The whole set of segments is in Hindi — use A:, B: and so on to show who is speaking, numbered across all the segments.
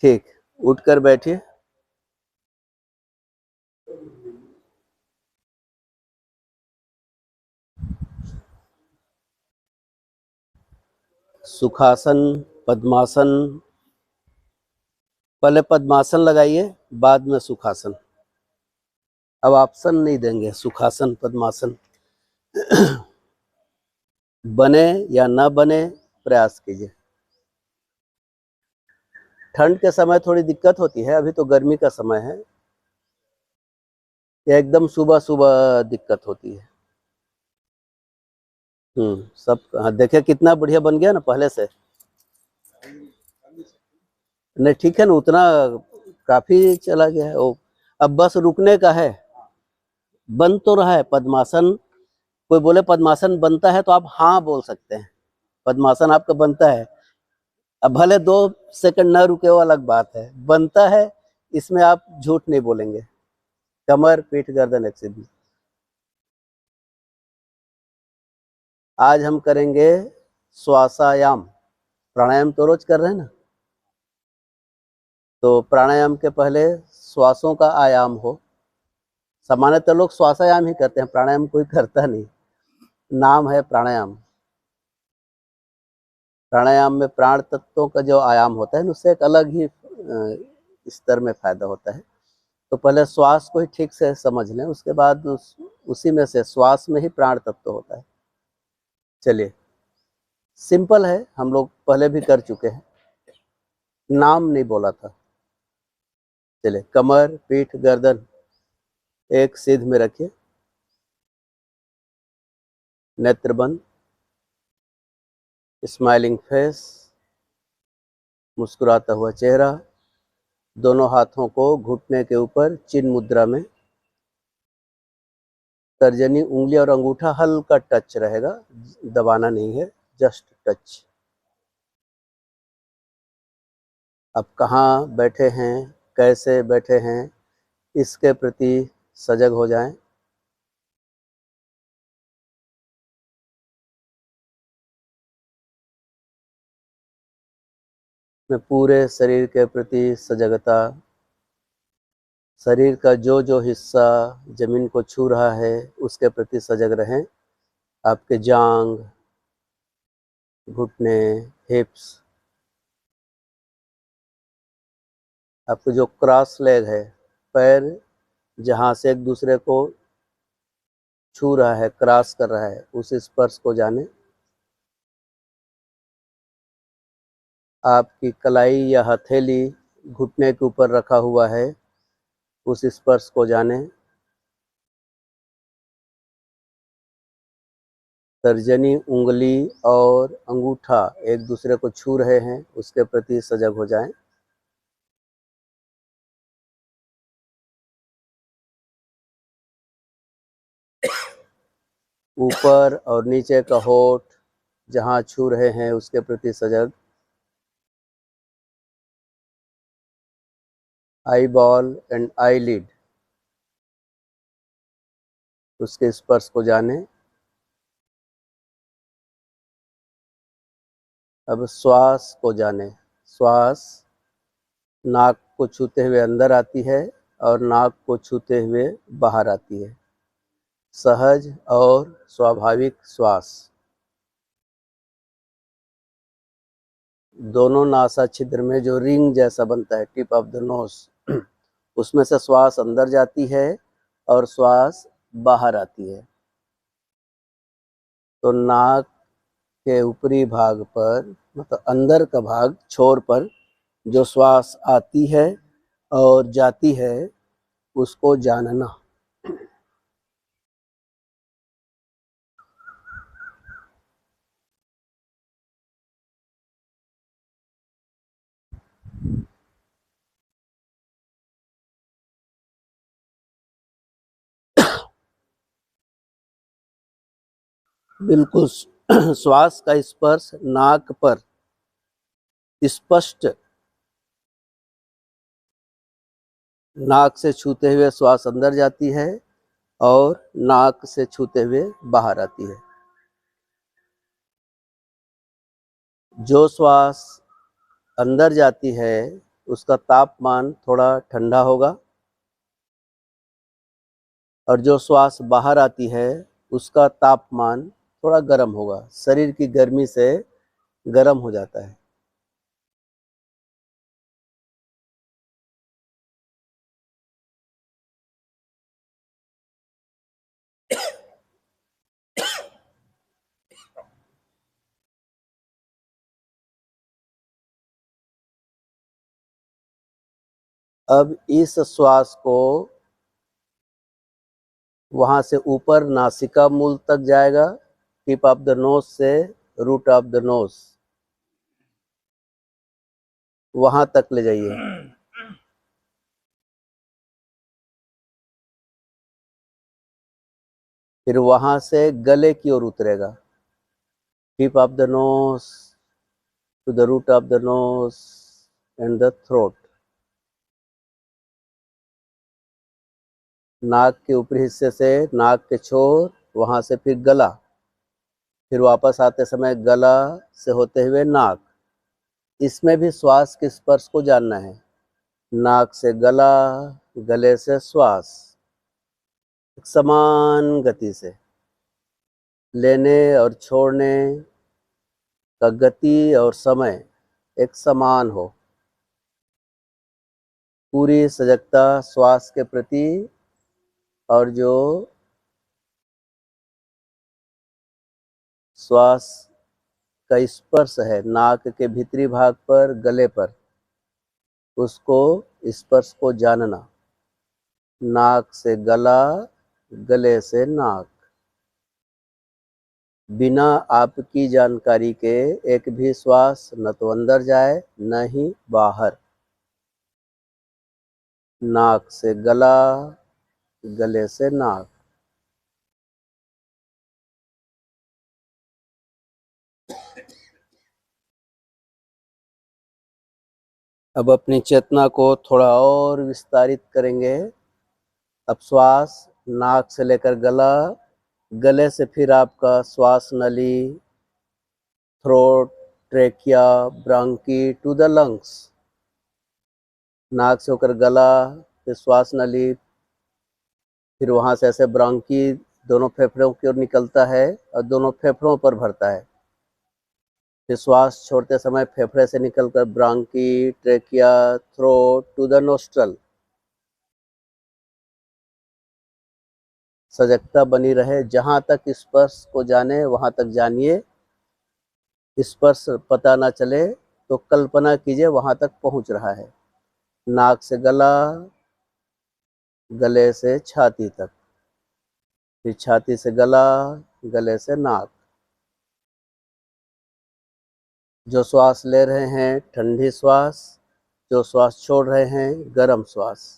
A: ठीक, उठकर बैठिए। सुखासन, पद्मासन, पहले पद्मासन लगाइए, बाद में सुखासन। अब ऑप्शन नहीं देंगे, सुखासन पद्मासन। बने या न बने, प्रयास कीजिए। ठंड के समय थोड़ी दिक्कत होती है, अभी तो गर्मी का समय है, या एकदम सुबह सुबह दिक्कत होती है। सब हाँ, देखिए कितना बढ़िया बन गया ना पहले से। नहीं ठीक है ना, उतना काफी चला गया है वो। अब बस रुकने का है। बन तो रहा है पद्मासन। कोई बोले पद्मासन बनता है तो आप हाँ बोल सकते हैं, पद्मासन आपका बनता है। अब भले 2 सेकंड न रुके, वो अलग बात है, बनता है, इसमें आप झूठ नहीं बोलेंगे। कमर, पीठ, गर्दन एक सीधी। आज हम करेंगे श्वासायाम। प्राणायाम तो रोज कर रहे हैं ना, तो प्राणायाम के पहले श्वासों का आयाम हो। सामान्यतः लोग श्वासायाम ही करते हैं, प्राणायाम कोई करता नहीं। नाम है प्राणायाम। प्राणायाम में प्राण तत्वों का जो आयाम होता है, उससे एक अलग ही स्तर में फायदा होता है। तो पहले श्वास को ही ठीक से समझ लें, उसके बाद उसी में से श्वास में ही प्राण तत्व होता है। चलिए, सिंपल है, हम लोग पहले भी कर चुके हैं। नाम नहीं बोला था। चलिए, कमर, पीठ, गर्दन एक सीध में रखिए, नेत्र बंद, स्माइलिंग फेस, मुस्कुराता हुआ चेहरा, दोनों हाथों को घुटने के ऊपर चिन्ह मुद्रा में, तर्जनी उंगली और अंगूठा हल्का टच रहेगा, दबाना नहीं है, जस्ट टच। अब कहाँ बैठे हैं, कैसे बैठे हैं, इसके प्रति सजग हो जाएं। में पूरे शरीर के प्रति सजगता, शरीर का जो जो हिस्सा जमीन को छू रहा है उसके प्रति सजग रहें। आपके जांग, घुटने, हिप्स, आपको जो क्रॉस लेग है, पैर जहाँ से एक दूसरे को छू रहा है, क्रॉस कर रहा है, उस स्पर्श को जाने। आपकी कलाई या हथेली घुटने के ऊपर रखा हुआ है, उस स्पर्श को जाने। तर्जनी उंगली और अंगूठा एक दूसरे को छू रहे हैं, उसके प्रति सजग हो जाएं। ऊपर और नीचे का होठ जहाँ छू रहे हैं उसके प्रति सजग। Eyeball and eyelid, उसके स्पर्श को जाने। अब श्वास को जाने। श्वास नाक को छूते हुए अंदर आती है और नाक को छूते हुए बाहर आती है। सहज और स्वाभाविक श्वास। दोनों नासा छिद्र में जो रिंग जैसा बनता है, टिप ऑफ द नोज, उसमें से श्वास अंदर जाती है और श्वास बाहर आती है। तो नाक के ऊपरी भाग पर, मतलब अंदर का भाग, छोर पर जो श्वास आती है और जाती है, उसको जानना। बिल्कुल श्वास का स्पर्श नाक पर स्पष्ट, नाक से छूते हुए श्वास अंदर जाती है और नाक से छूते हुए बाहर आती है। जो श्वास अंदर जाती है उसका तापमान थोड़ा ठंडा होगा, और जो श्वास बाहर आती है उसका तापमान थोड़ा गर्म होगा। शरीर की गर्मी से गर्म हो जाता है। अब इस श्वास को वहां से ऊपर नासिका मूल तक जाएगा, टिप ऑफ द नोज से रूट ऑफ द नोज, वहां तक ले जाइए। फिर वहां से गले की ओर उतरेगा, tip of the nose to the root of the nose and the throat. नाक के ऊपरी हिस्से से नाक के छोर, वहां से फिर गला, फिर वापस आते समय गला से होते हुए नाक। इसमें भी श्वास के स्पर्श को जानना है। नाक से गला, गले से श्वास, समान गति से लेने और छोड़ने का गति और समय एक समान हो। पूरी सजगता श्वास के प्रति, और जो श्वास का स्पर्श है नाक के भीतरी भाग पर, गले पर, उसको स्पर्श को जानना। नाक से गला, गले से नाक। बिना आपकी जानकारी के एक भी श्वास न तो अंदर जाए न ही बाहर। नाक से गला, गले से नाक। अब अपनी चेतना को थोड़ा और विस्तारित करेंगे। अब श्वास नाक से लेकर गला, गले से फिर आपका श्वास नली, throat, trachea, bronchi to the lungs. नाक से होकर गला, फिर श्वास नली, फिर वहाँ से ऐसे ब्रांकी दोनों फेफड़ों की ओर निकलता है और दोनों फेफड़ों पर भरता है। फिर श्वास छोड़ते समय फेफड़े से निकलकर bronchi, trachea, throat to the nostril. सजगता बनी रहे, जहाँ तक स्पर्श को जाने वहाँ तक जानिए। स्पर्श पता ना चले तो कल्पना कीजिए वहाँ तक पहुँच रहा है। नाक से गला, गले से छाती तक, फिर छाती से गला, गले से नाक। जो श्वास ले रहे हैं ठंडी श्वास, जो श्वास छोड़ रहे हैं गर्म श्वास।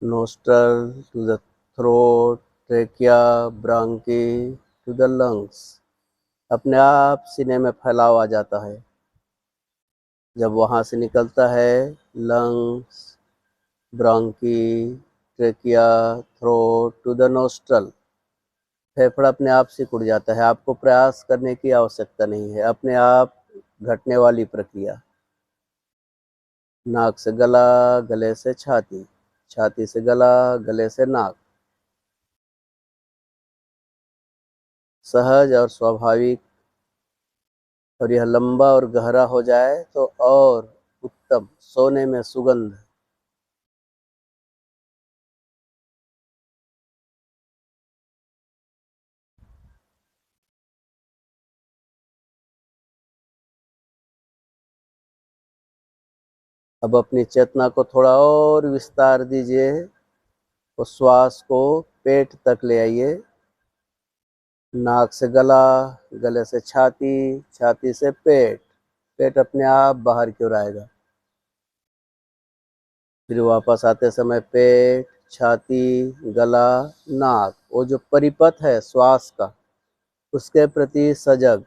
A: nostril to the throat, trachea, bronchi to the lungs। अपने आप सीने में फैलाव आ जाता है। जब वहाँ से निकलता है lungs, bronchi, trachea, throat to the nostril. फेफड़ा अपने आप सिकुड़ जाता है। आपको प्रयास करने की आवश्यकता नहीं है, अपने आप घटने वाली प्रक्रिया। नाक से गला, गले से छाती, छाती से गला, गले से नाक। सहज और स्वाभाविक। और यह लंबा और गहरा हो जाए तो और उत्तम, सोने में सुगंध। अब अपनी चेतना को थोड़ा और विस्तार दीजिए और श्वास को पेट तक ले आइए। नाक से गला, गले से छाती, छाती से पेट, पेट अपने आप बाहर की ओर आएगा। फिर वापस आते समय पेट, छाती, गला, नाक। वो जो परिपथ है श्वास का, उसके प्रति सजग।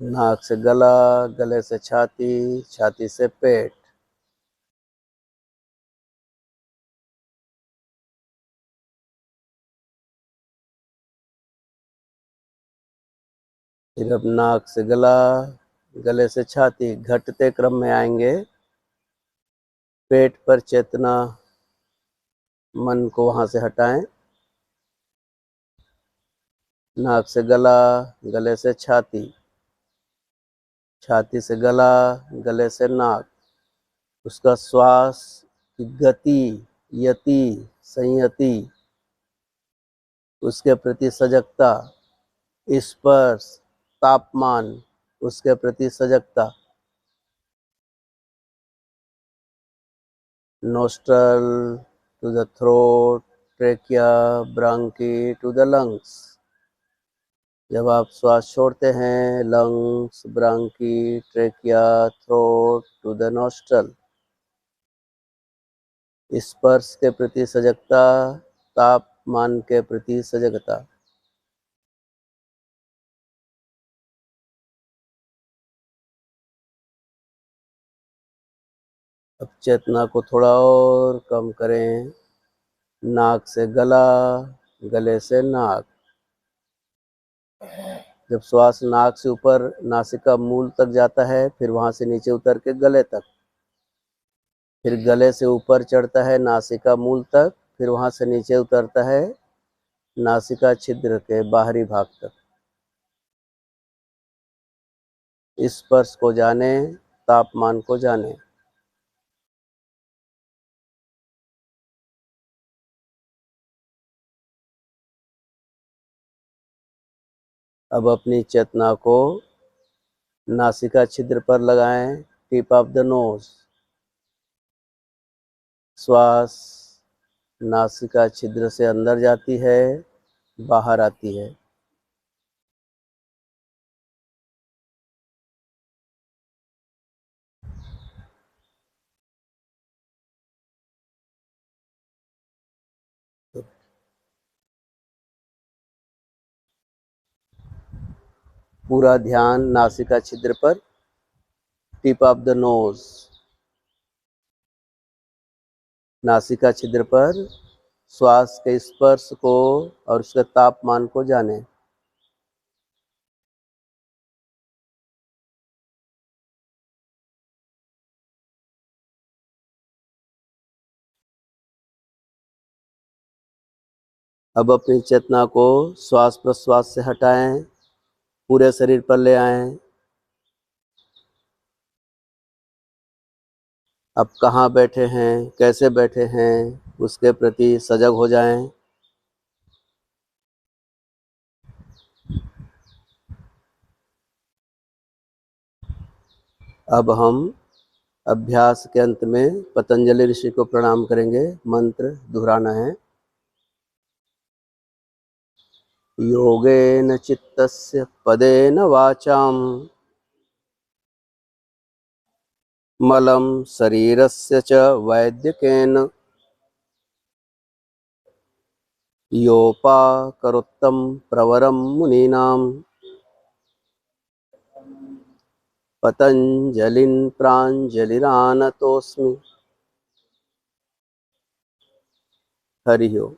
A: नाक से गला, गले से छाती, छाती से पेट, फिर अब नाक से गला, गले से छाती, घटते क्रम में आएंगे। पेट पर चेतना, मन को वहां से हटाएं। नाक से गला, गले से छाती, छाती से गला, गले से नाक, उसका श्वास की गति, यति, संयति, उसके प्रति सजगता, स्पर्श, तापमान, उसके प्रति सजगता। Nostril to the throat, trachea, bronchi to the lungs. जब आप श्वास छोड़ते हैं, lungs, bronchi, trachea, throat to the nostril, स्पर्श के प्रति सजगता, तापमान के प्रति सजगता। अब चेतना को थोड़ा और कम करें। नाक से गला, गले से नाक। जब श्वास नाक से ऊपर नासिका मूल तक जाता है, फिर वहां से नीचे उतर के गले तक, फिर गले से ऊपर चढ़ता है नासिका मूल तक, फिर वहां से नीचे उतरता है नासिका छिद्र के बाहरी भाग तक। स्पर्श को जाने, तापमान को जाने। अब अपनी चेतना को नासिका छिद्र पर लगाएं, टिप ऑफ द नोज। श्वास नासिका छिद्र से अंदर जाती है, बाहर आती है। पूरा ध्यान नासिका छिद्र पर, टिप ऑफ द नोज। नासिका छिद्र पर श्वास के स्पर्श को और उसके तापमान को जाने। अब अपनी चेतना को श्वास प्रश्वास से हटाएं, पूरे शरीर पर ले आएं। अब कहाँ बैठे हैं, कैसे बैठे हैं, उसके प्रति सजग हो जाएं। अब हम अभ्यास के अंत में पतंजलि ऋषि को प्रणाम करेंगे। मंत्र दोहराना है। योगेन चित्तस्य पदेन वाचाम मलं शरीरस्य च वैद्यकेन योपाकरोत्तं प्रवरं मुनीनां पतंजलिं प्राञ्जलिरानतोऽस्मि। हरि ओम।